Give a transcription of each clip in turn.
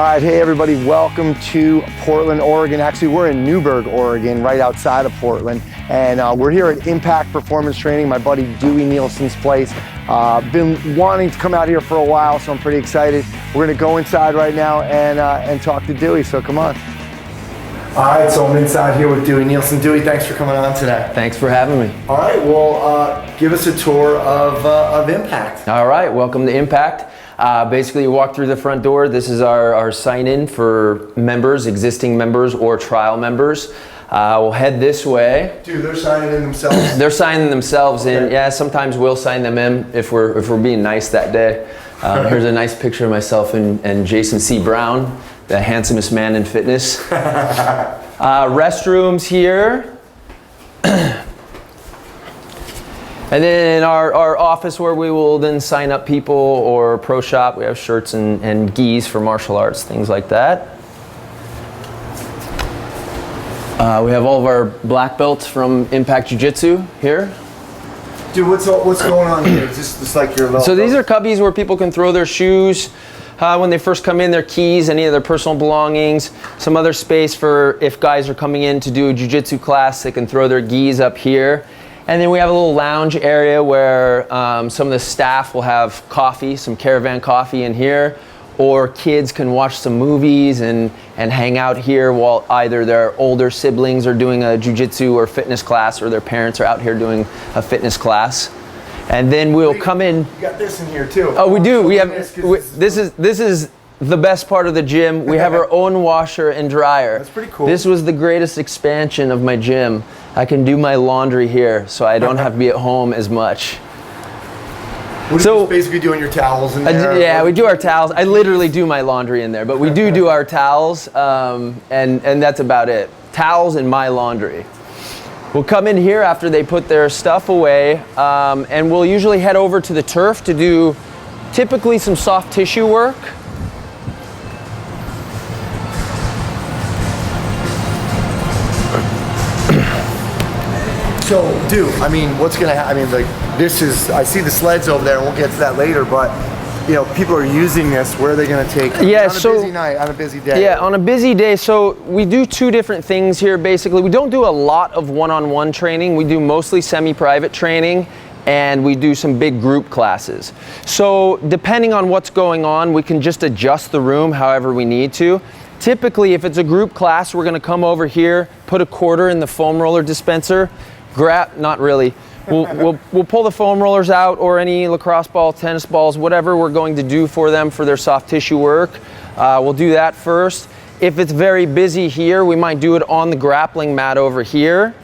right, hey everybody, welcome to Portland, Oregon. Actually, we're in Newberg, Oregon, right outside of Portland. And we're here at Impact Performance Training, my buddy Dewey Nielsen's place. Been wanting to come out here for a while, so I'm pretty excited. We're gonna go inside right now and talk to Dewey, so come on. All right, so I'm inside here with Dewey Nielsen. Dewey, thanks for coming on today. Thanks for having me. All right, well, give us a tour of Impact. All right, welcome to Impact. Basically, you walk through the front door. This is our sign-in for members, existing members, or trial members. We'll head this way. Dude, they're signing in themselves? They're signing themselves in. Yeah, sometimes we'll sign them in if we're being nice that day. Here's a nice picture of myself and Jason C. Brown, the handsomest man in fitness. Restrooms here. And then in our office where we will then sign up people, or pro shop, we have shirts and gis for martial arts, things like that. We have all of our black belts from Impact Jiu-Jitsu here. Dude, what's going on here? Is this like your little... So these are cubbies where people can throw their shoes when they first come in, their keys, any of their personal belongings. Some other space for if guys are coming in to do a jiu-jitsu class, they can throw their gis up here. And then we have a little lounge area where some of the staff will have coffee, some caravan coffee in here, or kids can watch some movies and hang out here while either their older siblings are doing a jiu-jitsu or fitness class, or their parents are out here doing a fitness class. And then we'll come in. You got this in here too. Oh, we do. We have this is the best part of the gym. We have our own washer and dryer. That's pretty cool. This was the greatest expansion of my gym. I can do my laundry here, so I don't have to be at home as much. So basically doing your towels in there? Yeah, we do our towels. I literally do my laundry in there, but we do our towels, and that's about it. Towels and my laundry. We'll come in here after they put their stuff away, and we'll usually head over to the turf to do typically some soft tissue work. So, dude, I mean, what's gonna happen? I mean, like, this is, I see the sleds over there, and we'll get to that later, but, you know, people are using this. Where are they gonna take it? Yeah, on a busy night, on a busy day. Yeah, on a busy day, so we do two different things here, basically. We don't do a lot of one-on-one training. We do mostly semi-private training, and we do some big group classes. So, depending on what's going on, we can just adjust the room however we need to. Typically, if it's a group class, we're gonna come over here, put a quarter in the foam roller dispenser, not really. We'll pull the foam rollers out, or any lacrosse ball, tennis balls, whatever we're going to do for them for their soft tissue work. We'll do that first. If it's very busy here, we might do it on the grappling mat over here.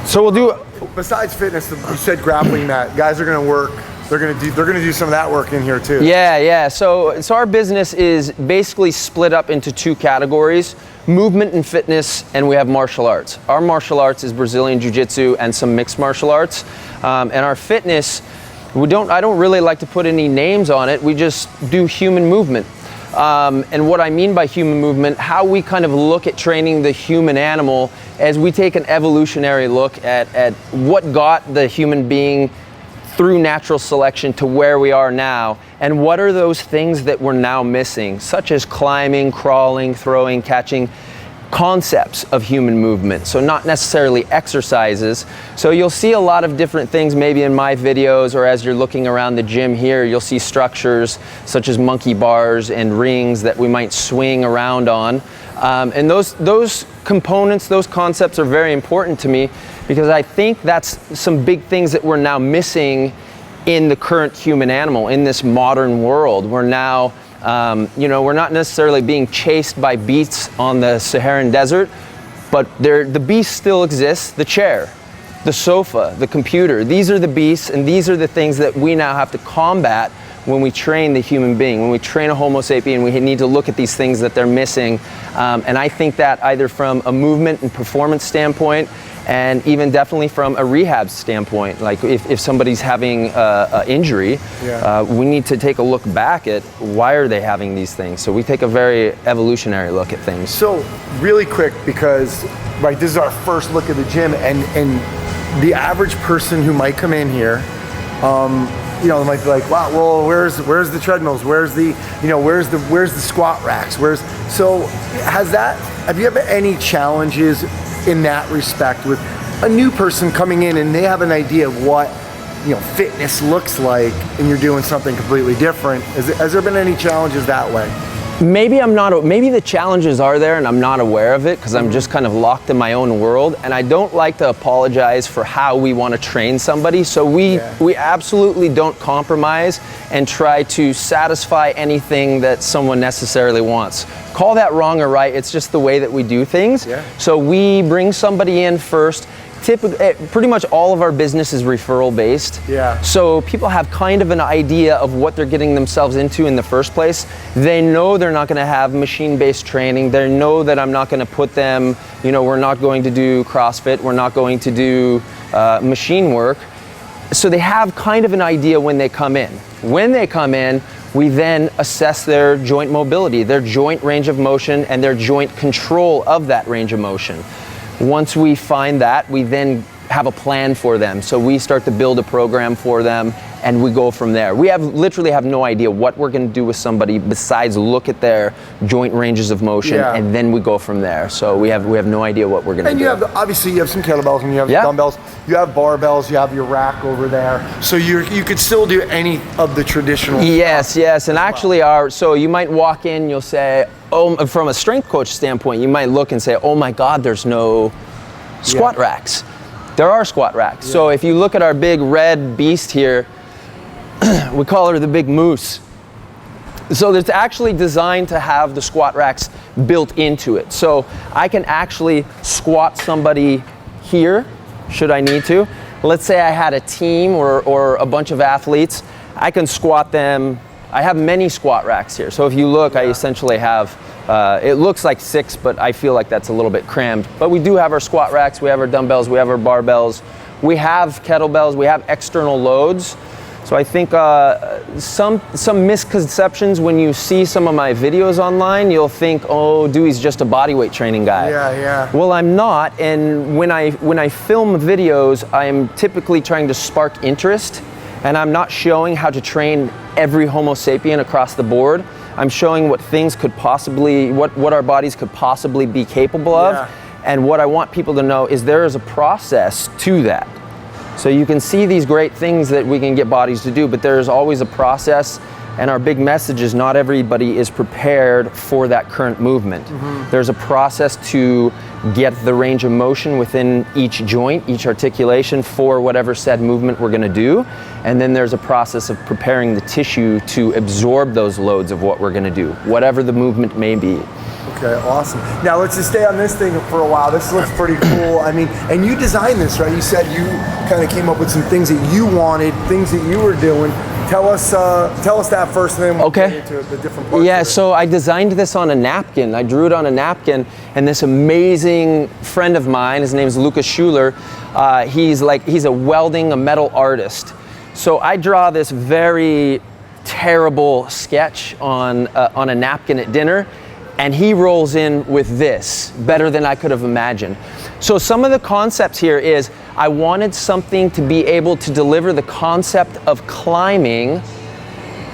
So we'll do. Besides fitness, you said grappling mat. Guys are gonna work. They're gonna do some of that work in here too. Yeah. So our business is basically split up into two categories: movement and fitness, and we have martial arts. Our martial arts is Brazilian Jiu-Jitsu and some mixed martial arts. And our fitness, I don't really like to put any names on it. We just do human movement. And what I mean by human movement, how we kind of look at training the human animal, as we take an evolutionary look at what got the human being through natural selection to where we are now, and what are those things that we're now missing, such as climbing, crawling, throwing, catching, concepts of human movement. So not necessarily exercises. So you'll see a lot of different things maybe in my videos, or as you're looking around the gym here, you'll see structures such as monkey bars and rings that we might swing around on. And those components, those concepts are very important to me, because I think that's some big things that we're now missing in the current human animal, in this modern world. We're now, we're not necessarily being chased by beasts on the Saharan desert, but the beast still exists. The chair, the sofa, the computer, these are the beasts, and these are the things that we now have to combat when we train the human being. When we train a Homo sapien, we need to look at these things that they're missing. And I think that either from a movement and performance standpoint, and even definitely from a rehab standpoint, like if somebody's having an injury, we need to take a look back at why are they having these things. So we take a very evolutionary look at things. So really quick, because this is our first look at the gym, and the average person who might come in here, you know, they might be like, wow, well, where's the treadmills? Where's the squat racks? Have you had any challenges in that respect with a new person coming in and they have an idea of what, you know, fitness looks like, and you're doing something completely different? Has there been any challenges that way? Maybe the challenges are there and I'm not aware of it because I'm just kind of locked in my own world, and I don't like to apologize for how we want to train somebody. So we absolutely don't compromise and try to satisfy anything that someone necessarily wants. Call that wrong or right, it's just the way that we do things. Yeah. So we bring somebody in first. Pretty much all of our business is referral based. Yeah. So people have kind of an idea of what they're getting themselves into in the first place. They know they're not going to have machine-based training. They know that I'm not going to put them, you know, we're not going to do CrossFit, we're not going to do machine work. So they have kind of an idea when they come in. When they come in, we then assess their joint mobility, their joint range of motion, and their joint control of that range of motion. Once we find that, we then have a plan for them. So we start to build a program for them and we go from there. We literally have no idea what we're going to do with somebody besides look at their joint ranges of motion, and then we go from there. So we have no idea what we're going to do. And obviously you have some kettlebells and you have dumbbells, you have barbells, you have your rack over there. So you could still do any of the traditional stuff. Yes. And actually so you might walk in, you'll say, oh, from a strength coach standpoint, you might look and say, oh my God, there's no squat racks. There are squat racks. So if you look at our big red beast here, we call her the big moose. So it's actually designed to have the squat racks built into it. So I can actually squat somebody here, should I need to. Let's say I had a team or a bunch of athletes, I can squat them. I have many squat racks here. So if you look, I essentially have, it looks like 6, but I feel like that's a little bit crammed. But we do have our squat racks, we have our dumbbells, we have our barbells, we have kettlebells, we have external loads. So I think some misconceptions when you see some of my videos online, you'll think, oh, Dewey's just a bodyweight training guy. Yeah. Well, I'm not, and when I film videos, I'm typically trying to spark interest, and I'm not showing how to train every Homo sapien across the board. I'm showing what things could possibly, what our bodies could possibly be capable of, and what I want people to know is there is a process to that. So you can see these great things that we can get bodies to do, but there's always a process, and our big message is not everybody is prepared for that current movement. There's a process to get the range of motion within each joint, each articulation for whatever said movement we're gonna do, and then there's a process of preparing the tissue to absorb those loads of what we're gonna do, whatever the movement may be. Okay, awesome. Now let's just stay on this thing for a while. This looks pretty cool. I mean, and you designed this, right? You said you kind of came up with some things that you wanted, things that you were doing. Tell us that first, and then we'll get into the different parts. Yeah, so I designed this on a napkin. I drew it on a napkin, and this amazing friend of mine, his name's Lucas Schuler, he's a metal artist. So I draw this very terrible sketch on a napkin at dinner, and he rolls in with this, better than I could have imagined. So some of the concepts here is, I wanted something to be able to deliver the concept of climbing,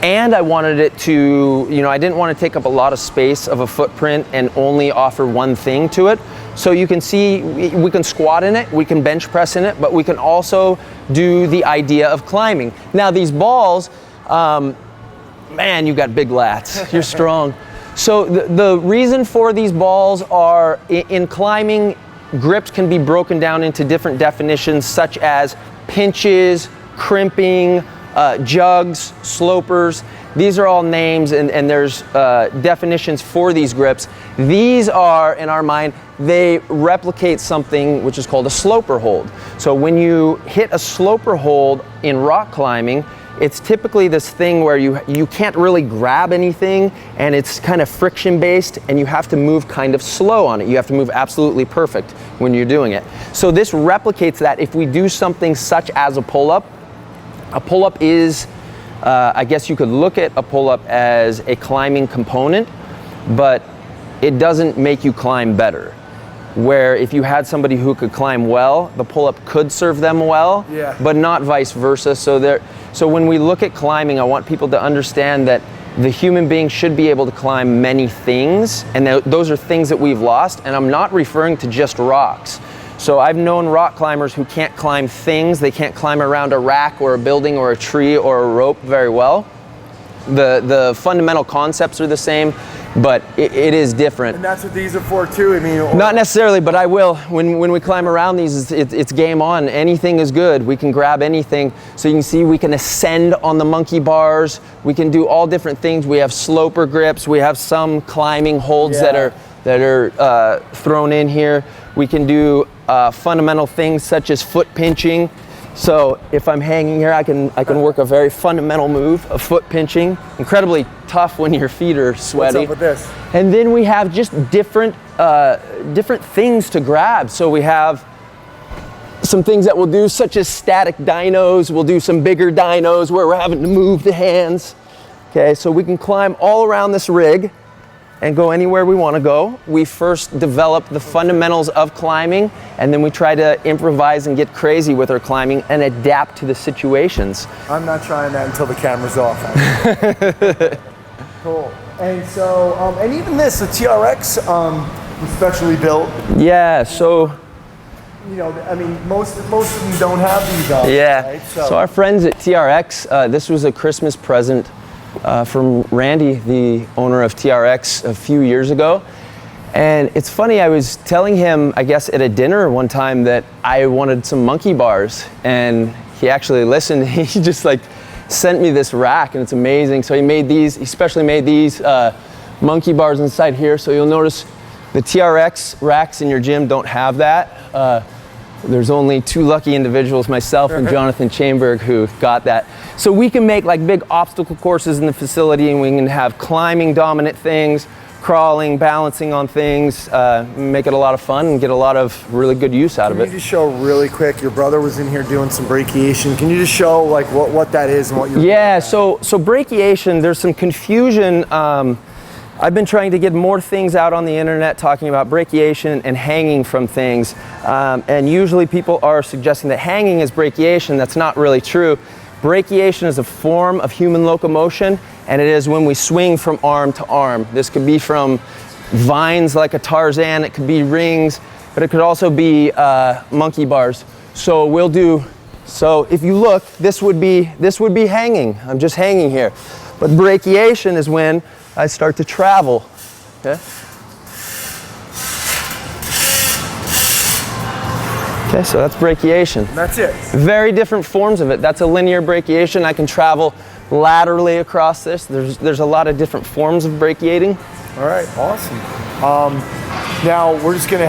and I wanted it to, I didn't want to take up a lot of space of a footprint and only offer one thing to it. So you can see, we can squat in it, we can bench press in it, but we can also do the idea of climbing. Now these balls, man, you got big lats, you're strong. So the reason for these balls are, in climbing, grips can be broken down into different definitions, such as pinches, crimping, jugs, slopers. These are all names, and there's definitions for these grips. These are, in our mind, they replicate something which is called a sloper hold. So when you hit a sloper hold in rock climbing, it's typically this thing where you can't really grab anything, and it's kind of friction based, and you have to move kind of slow on it. You have to move absolutely perfect when you're doing it. So this replicates that. If we do something such as a pull-up is, I guess you could look at a pull-up as a climbing component, but it doesn't make you climb better. Where if you had somebody who could climb well, the pull-up could serve them well, but not vice versa. So So when we look at climbing, I want people to understand that the human being should be able to climb many things, and those are things that we've lost, and I'm not referring to just rocks. So I've known rock climbers who can't climb things. They can't climb around a rack or a building or a tree or a rope very well. The fundamental concepts are the same, but it is different. And that's what these are for too, I mean. Not necessarily, but I will. When we climb around these, it's game on. Anything is good. We can grab anything. So you can see we can ascend on the monkey bars. We can do all different things. We have sloper grips. We have some climbing holds that are thrown in here. We can do fundamental things such as foot pinching. So if I'm hanging here, I can work a very fundamental move of foot pinching. Incredibly tough when your feet are sweaty. What's up with this? And then we have just different things to grab. So we have some things that we'll do, such as static dynos. We'll do some bigger dynos where we're having to move the hands. Okay, so we can climb all around this rig and go anywhere we want to go. We first develop the fundamentals of climbing, and then we try to improvise and get crazy with our climbing and adapt to the situations. I'm not trying that until the camera's off. Cool. And so, and even this, the TRX, was specially built. Yeah, so. You know, I mean, most of them don't have these options, Yeah, right? So our friends at TRX, this was a Christmas present from Randy, the owner of TRX, a few years ago. And it's funny, I was telling him, I guess at a dinner one time, that I wanted some monkey bars, and he actually listened. He just like sent me this rack, and it's amazing. So he made these, he specially made these monkey bars inside here. So you'll notice the TRX racks in your gym don't have that. There's only two lucky individuals, myself and Jonathan Chainberg, who got that. So we can make like big obstacle courses in the facility, and we can have climbing dominant things, crawling, balancing on things, make it a lot of fun and get a lot of really good use out of it. Can you just show really quick, your brother was in here doing some brachiation. Can you just show like what that is and what you're Yeah, so brachiation, there's some confusion. I've been trying to get more things out on the internet talking about brachiation and hanging from things. And usually people are suggesting that hanging is brachiation. That's not really true. Brachiation is a form of human locomotion, and it is when we swing from arm to arm. This could be from vines like a Tarzan, it could be rings, but it could also be monkey bars. So we'll do, so if you look, this would be hanging. I'm just hanging here. But brachiation is when I start to travel, okay? Okay, so that's brachiation. And that's it. Very different forms of it. That's a linear brachiation. I can travel laterally across this. There's a lot of different forms of brachiating. All right, awesome. Now we're just gonna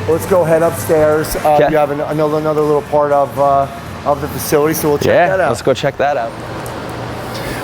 let's go head upstairs. Okay. You have another little part of the facility, so we'll check that out. Let's go check that out.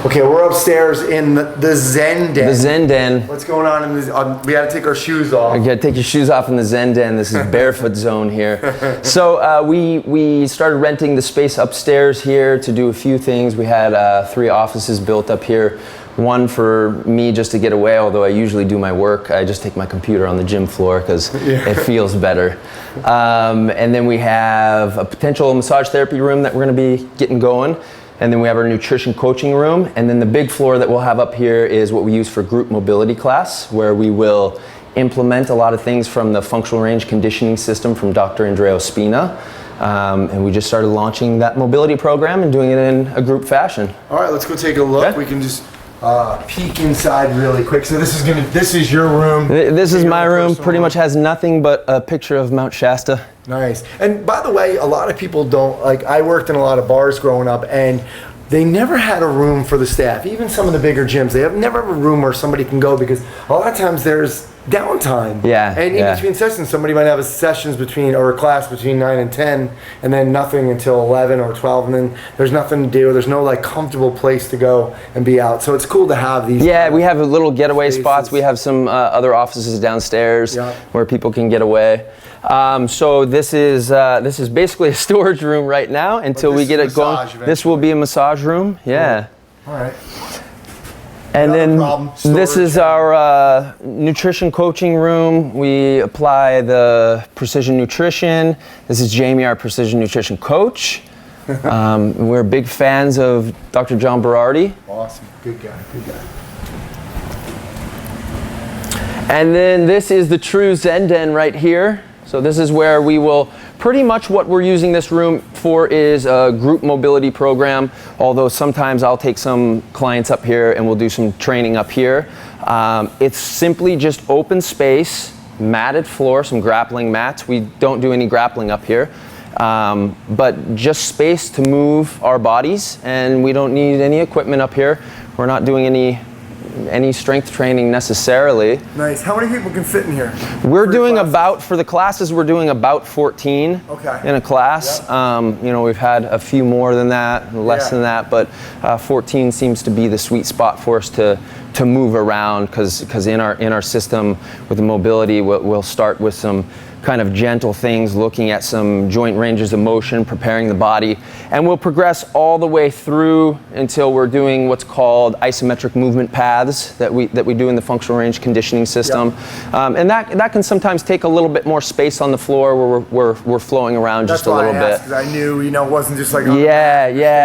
Okay, we're upstairs in the Zen Den. The Zen Den. What's going on in this? We got to take our shoes off. You gotta take your shoes off in the Zen Den. This is barefoot zone here. So we started renting the space upstairs here to do a few things. We had 3 offices built up here. One for me just to get away, although I usually do my work. I just take my computer on the gym floor because it feels better. And then we have a potential massage therapy room that we're gonna be getting going. And then we have our nutrition coaching room. And then the big floor that we'll have up here is what we use for group mobility class, where we will implement a lot of things from the functional range conditioning system from Dr. Andrea Ospina. And we just started launching that mobility program and doing it in a group fashion. All right, let's go take a look. Okay. We can just peek inside really quick. So this is your room. This is my room. Pretty much has nothing but a picture of Mount Shasta. Nice. And by the way, a lot of people don't, like, I worked in a lot of bars growing up, and they never had a room for the staff. Even some of the bigger gyms, they never have a room where somebody can go, because a lot of times there's downtime. Yeah. And in between sessions, somebody might have a class between 9 and 10, and then nothing until 11 or 12, and then there's nothing to do. There's no like comfortable place to go and be out. So it's cool to have these. Yeah, we have little getaway spots. We have some other offices downstairs where people can get away. So this is basically a storage room right now until we get it going. Eventually. This will be a massage room. Yeah. Cool. All right. And then this is our nutrition coaching room. We apply the precision nutrition. This is Jamie, our precision nutrition coach. We're big fans of Dr. John Berardi. Awesome, good guy, good guy. And then this is the true Zen Den right here. So this is where we will, pretty much what we're using this room for is a group mobility program, although sometimes I'll take some clients up here and we'll do some training up here. It's simply just open space, matted floor, some grappling mats. We don't do any grappling up here, but just space to move our bodies, and we don't need any equipment up here. We're not doing any strength training necessarily. Nice. How many people can fit in here? We're doing about, for the classes, we're doing about 14 in a class. Yep. You know, we've had a few more than that, less than that, but 14 seems to be the sweet spot for us to move around, because in our system with the mobility, we'll start with some kind of gentle things, looking at some joint ranges of motion, preparing the body, and we'll progress all the way through until we're doing what's called isometric movement paths that we do in the functional range conditioning system. Yep. And that can sometimes take a little bit more space on the floor where we're flowing around just a little bit. Because I knew, you know, it wasn't just like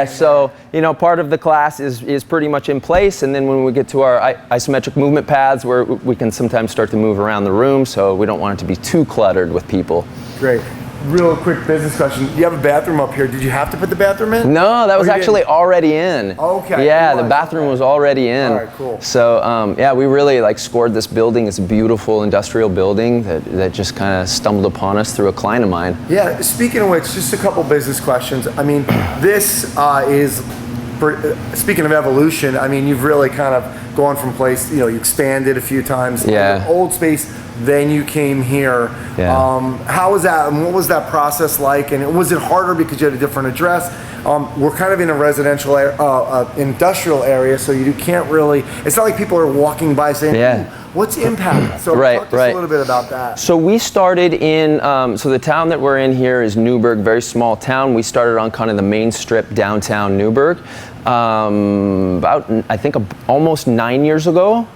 So, you know, part of the class is pretty much in place, and then when we get to our isometric movement paths, where we can sometimes start to move around the room, so we don't want it to be too cluttered with people. Great. Real quick business question. You have a bathroom up here. Did you have to put the bathroom in? No, that was actually already in. Okay. Yeah, the bathroom was already in. All right, cool. So, yeah, we really scored this building. It's a beautiful industrial building that just kind of stumbled upon us through a client of mine. Yeah, speaking of which, just a couple business questions. I mean, this is, speaking of evolution, I mean, you've really kind of gone from place, you know, you expanded a few times. Yeah. Old space, then you came here. Yeah. How was that, and what was that process like? And was it harder because you had a different address? We're kind of in a residential, industrial area, so you can't really, it's not like people are walking by saying, what's Impact? So talk to us a little bit about that. So we started in, so the town that we're in here is Newberg, very small town. We started on kind of the main strip downtown Newberg about, I think, almost 9 years ago.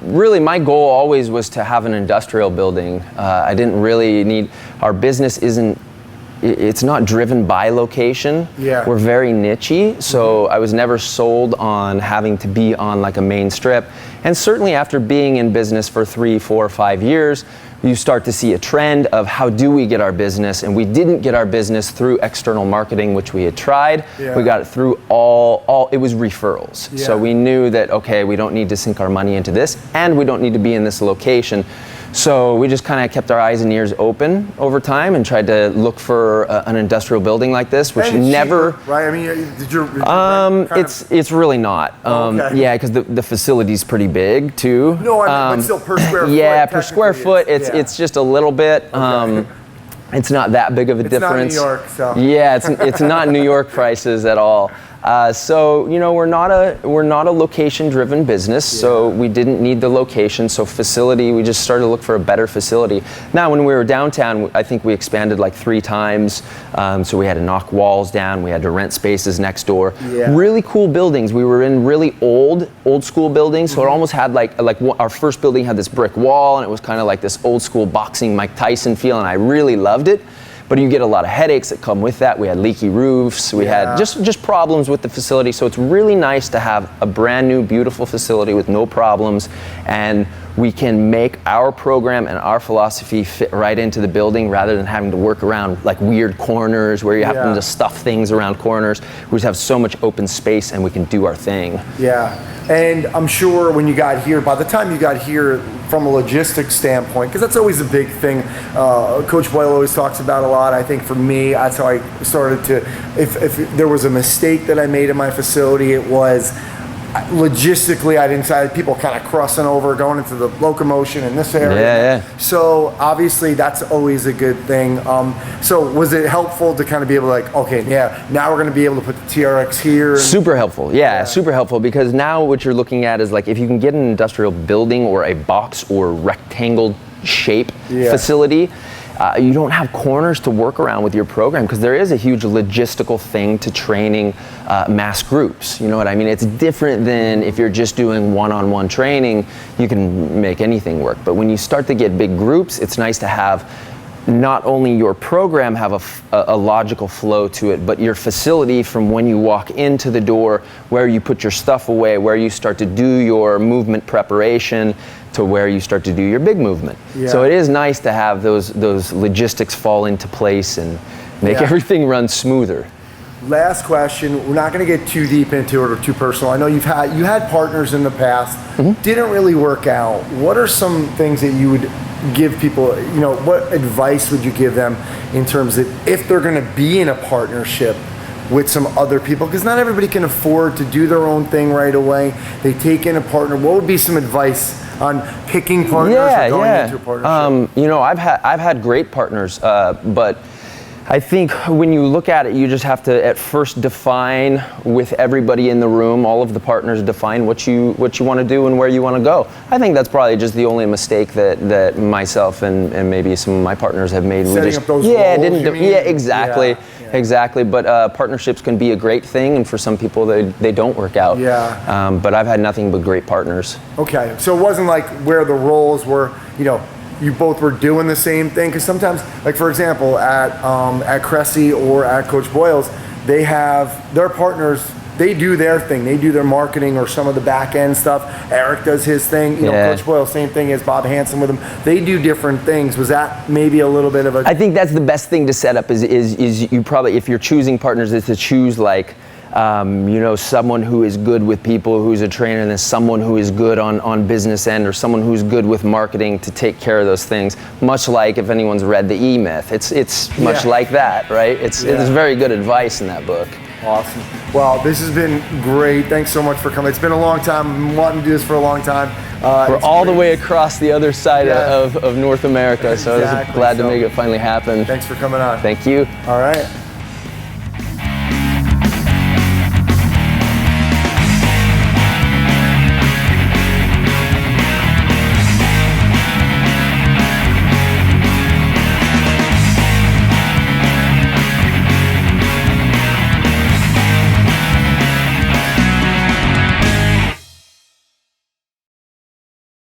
Really my goal always was to have an industrial building. I didn't really need, our business it's not driven by location. Yeah. We're very niche-y, so I was never sold on having to be on like a main strip. And certainly after being in business for 3, 4, 5 years, you start to see a trend of how do we get our business, and we didn't get our business through external marketing, which we had tried. Yeah. We got it through it was referrals. Yeah. So we knew that, okay, we don't need to sink our money into this, and we don't need to be in this location. So we just kind of kept our eyes and ears open over time and tried to look for an industrial building like this, which never. Cheaper, right? I mean, it's really not. Okay. Yeah, because the facility's pretty big too. No, I mean, but still per square foot. Yeah, per square foot, it's just a little bit. It's not that big of a difference. It's not New York, so. Yeah, it's not New York prices at all. So you know, we're not a location-driven business, so we didn't need the location. So facility, we just started to look for a better facility. Now, when we were downtown, I think we expanded like 3 times. So we had to knock walls down. We had to rent spaces next door. Yeah. Really cool buildings. We were in really old school buildings. So it almost had like our first building had this brick wall, and it was kind of like this old school boxing Mike Tyson feel, and I really loved it. But you get a lot of headaches that come with that. We had leaky roofs. We had just problems with the facility. So it's really nice to have a brand new, beautiful facility with no problems, and we can make our program and our philosophy fit right into the building rather than having to work around like weird corners where you have to stuff things around corners. We just have so much open space, and we can do our thing. Yeah, and I'm sure when you got here, by the time you got here, from a logistics standpoint, because that's always a big thing. Coach Boyle always talks about a lot. I think for me, that's how I started to, if there was a mistake that I made in my facility, it was logistically, I didn't see people kind of crossing over, going into the locomotion in this area. Yeah. So obviously that's always a good thing. So was it helpful to kind of be able to like, okay, now we're going to be able to put the TRX here? Super helpful. Yeah, super helpful, because now what you're looking at is like if you can get an industrial building or a box or rectangle shape facility, you don't have corners to work around with your program, because there is a huge logistical thing to training mass groups. You know what I mean? It's different than if you're just doing one-on-one training. You can make anything work. But when you start to get big groups, it's nice to have not only your program have a logical flow to it, but your facility from when you walk into the door, where you put your stuff away, where you start to do your movement preparation, to where you start to do your big movement. Yeah. So it is nice to have those logistics fall into place and make everything run smoother. Last question. We're not going to get too deep into it or too personal. I know you had partners in the past, didn't really work out. What are some things that you would give people, you know, what advice would you give them in terms of if they're going to be in a partnership with some other people? Because not everybody can afford to do their own thing right away. They take in a partner. What would be some advice on picking partners or going into a partnership? You know, I've had great partners, but I think when you look at it, you just have to at first define with everybody in the room, all of the partners define what you want to do and where you want to go. I think that's probably just the only mistake that myself and maybe some of my partners have made. Setting up those roles, exactly. Exactly, but partnerships can be a great thing, and for some people they don't work out. But I've had nothing but great partners. Okay, so it wasn't like where the roles were, you know, you both were doing the same thing? Because sometimes, like for example, at Cressy or at Coach Boyle's, they have their partners, they do their thing. They do their marketing or some of the back end stuff. Eric does his thing. You know, Coach Boyle, same thing as Bob Hansen with him. They do different things. Was that maybe a little bit of a... I think that's the best thing to set up is you probably, if you're choosing partners, is to choose like, you know, someone who is good with people, who's a trainer, and then someone who is good on business end, or someone who's good with marketing to take care of those things. Much like if anyone's read the E-Myth, it's much like that, right? It's very good advice in that book. Awesome. Well, this has been great. Thanks so much for coming. It's been a long time. I've been wanting to do this for a long time. We're all the way across the other side of North America, so I was glad to make it finally happen. Thanks for coming on. Thank you. All right.